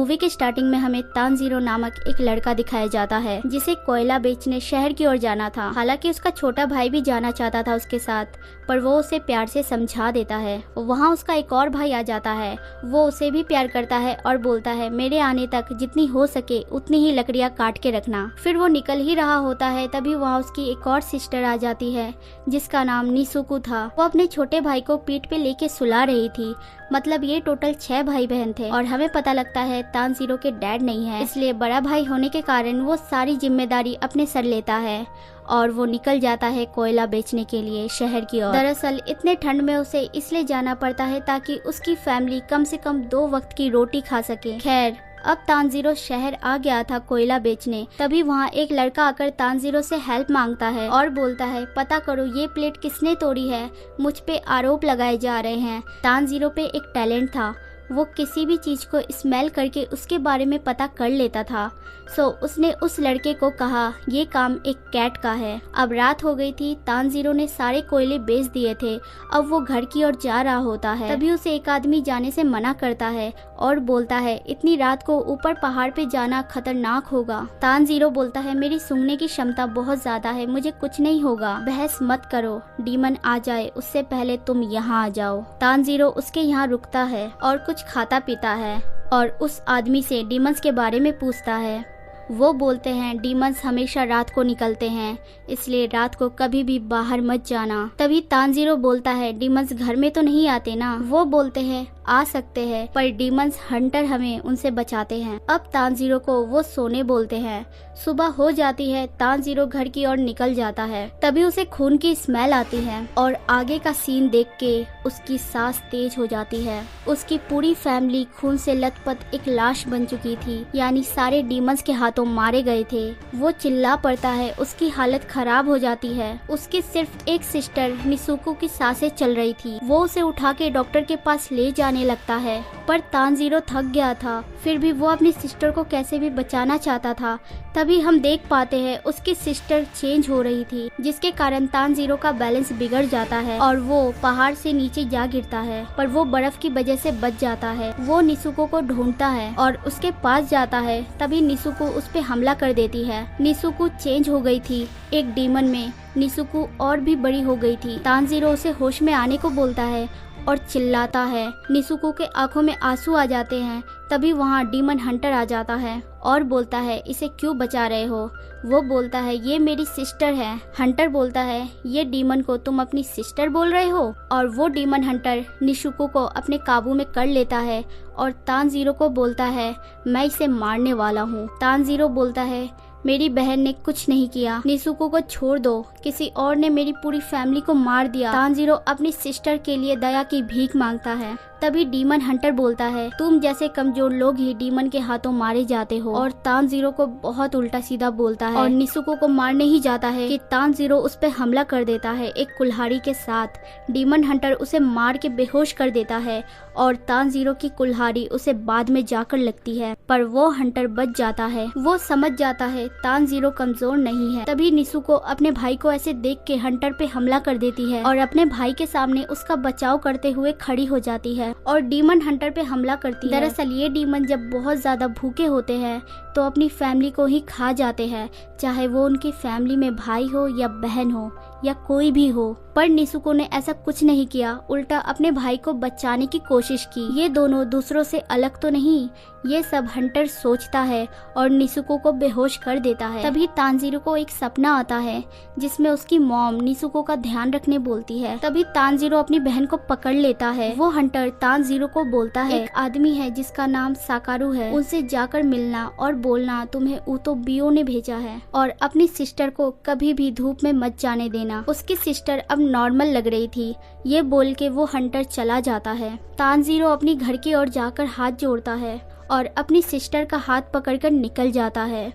Movie के starting में हमें तानजीरो नामक एक लड़का दिखाया जाता है जिसे कोयला बेचने शहर की ओर जाना था। हालांकि उसका छोटा भाई भी जाना चाहता था उसके साथ, पर वो उसे प्यार से समझा देता है। वहाँ उसका एक और भाई आ जाता है, वो उसे भी प्यार करता है और बोलता है मेरे आने तक जितनी हो सके उतनी ही लकड़ियाँ काट के रखना। फिर वो निकल ही रहा होता है, तभी वहाँ उसकी एक और सिस्टर आ जाती है जिसका नाम निसुको था। वो अपने छोटे भाई को पीठ पे लेके सुला रही थी। मतलब ये टोटल 6 भाई बहन थे और हमें पता लगता है तानजीरो के डैड नहीं है, इसलिए बड़ा भाई होने के कारण वो सारी जिम्मेदारी अपने सर लेता है और वो निकल जाता है कोयला बेचने के लिए शहर की ओर। दरअसल इतने ठंड में उसे इसलिए जाना पड़ता है ताकि उसकी फैमिली कम से कम 2 वक्त की रोटी खा सके। खैर अब तानजीरो शहर आ गया था कोयला बेचने, तभी वहाँ एक लड़का आकर तानजीरो से हेल्प मांगता है और बोलता है पता करो ये प्लेट किसने तोड़ी है, मुझ पे आरोप लगाए जा रहे हैं। तानजीरो पे एक टैलेंट था, वो किसी भी चीज को स्मेल करके उसके बारे में पता कर लेता था। सो उसने उस लड़के को कहा ये काम एक कैट का है। अब रात हो गई थी, तानजीरो ने सारे कोयले बेच दिए थे। अब वो घर की ओर जा रहा होता है, तभी उसे एक आदमी जाने से मना करता है और बोलता है इतनी रात को ऊपर पहाड़ पे जाना खतरनाक होगा। तानजीरो बोलता है मेरी सूंघने की क्षमता बहुत ज्यादा है, मुझे कुछ नहीं होगा, बहस मत करो, डीमन आ जाए उससे पहले तुम यहाँ आ जाओ। तानजीरो उसके यहाँ रुकता है और कुछ खाता पीता है और उस आदमी से डीमंस के बारे में पूछता है। वो बोलते हैं डीमंस हमेशा रात को निकलते हैं, इसलिए रात को कभी भी बाहर मत जाना। तभी तानजीरो बोलता है डीमंस घर में तो नहीं आते ना। वो बोलते हैं आ सकते हैं, पर डीमंस हंटर हमें उनसे बचाते हैं। अब तानजीरो को वो सोने बोलते हैं। सुबह हो जाती है, तानजीरो घर की ओर निकल जाता है, तभी उसे खून की स्मेल आती है और आगे का सीन देख के उसकी सांस तेज हो जाती है। उसकी पूरी फैमिली खून से लथपथ एक लाश बन चुकी थी, यानी सारे डीमंस के हाथों मारे गए थे। वो चिल्ला पड़ता है, उसकी हालत खराब हो जाती है। उसकी सिर्फ एक सिस्टर निसुको की सांसें चल रही थी। वो उसे उठा के डॉक्टर के पास ले जाने लगता है, पर तानजीरो थक गया था। फिर भी वो अपनी सिस्टर को कैसे भी बचाना चाहता था। तभी हम देख पाते हैं उसकी सिस्टर चेंज हो रही थी, जिसके कारण तानजीरो का बैलेंस बिगड़ जाता है और वो पहाड़ से नीचे जा गिरता है, पर वो बर्फ की वजह से बच जाता है। वो निसुको को ढूंढता है और उसके पास जाता है, तभी निसुको उस पे हमला कर देती है। निसुको चेंज हो गई थी एक डीमन में। निसुको और भी बड़ी हो गई थी। तानजीरो उसे होश में आने को बोलता है और चिल्लाता है। निसुको के आंखों में आंसू आ जाते हैं। तभी वहाँ डीमन हंटर आ जाता है और बोलता है इसे क्यों बचा रहे हो। वो बोलता है ये मेरी सिस्टर है। हंटर बोलता है ये डीमन को तुम अपनी सिस्टर बोल रहे हो। और वो डीमन हंटर निसुको को अपने काबू में कर लेता है और तानजीरो को बोलता है मैं इसे मारने वाला हूँ। तानजीरो बोलता है मेरी बहन ने कुछ नहीं किया, निसुको को छोड़ दो, किसी और ने मेरी पूरी फैमिली को मार दिया। तानजीरो अपनी सिस्टर के लिए दया की भीख मांगता है। तभी डीमन हंटर बोलता है तुम जैसे कमजोर लोग ही डीमन के हाथों मारे जाते हो। और तानजीरो को बहुत उल्टा सीधा बोलता है और निसुको को मारने ही जाता है कि तानजीरो उस पर हमला कर देता है एक कुल्हाड़ी के साथ। डीमन हंटर उसे मार के बेहोश कर देता है और तानजीरो की कुल्हाड़ी उसे बाद में जाकर लगती है, पर वो हंटर बच जाता है। वो समझ जाता है तानजीरो कमजोर नहीं है। तभी निसुको अपने भाई को ऐसे देख के हंटर पे हमला कर देती है और अपने भाई के सामने उसका बचाव करते हुए खड़ी हो जाती है और डीमन हंटर पे हमला करती है। दरअसल ये डीमन जब बहुत ज्यादा भूखे होते हैं तो अपनी फैमिली को ही खा जाते हैं, चाहे वो उनकी फैमिली में भाई हो या बहन हो या कोई भी हो। पर निसुको ने ऐसा कुछ नहीं किया, उल्टा अपने भाई को बचाने की कोशिश की। ये दोनों दूसरों से अलग तो नहीं, ये सब हंटर सोचता है और निसुको को बेहोश कर देता है। तभी तानजीरो को एक सपना आता है जिसमें उसकी मॉम निसुको का ध्यान रखने बोलती है। तभी तानजीरो अपनी बहन को पकड़ लेता है। वो हंटर तानजीरो को बोलता है एक आदमी है जिसका नाम साकारू है, उनसे जाकर मिलना और बोलना तुम्हें उतोबियो ने भेजा है और अपनी सिस्टर को कभी भी धूप में मत जाने देना। उसकी सिस्टर अब नॉर्मल लग रही थी। ये बोल के वो हंटर चला जाता है। तानजीरो अपनी घर की ओर जाकर हाथ जोड़ता है और अपनी सिस्टर का हाथ पकड़कर निकल जाता है।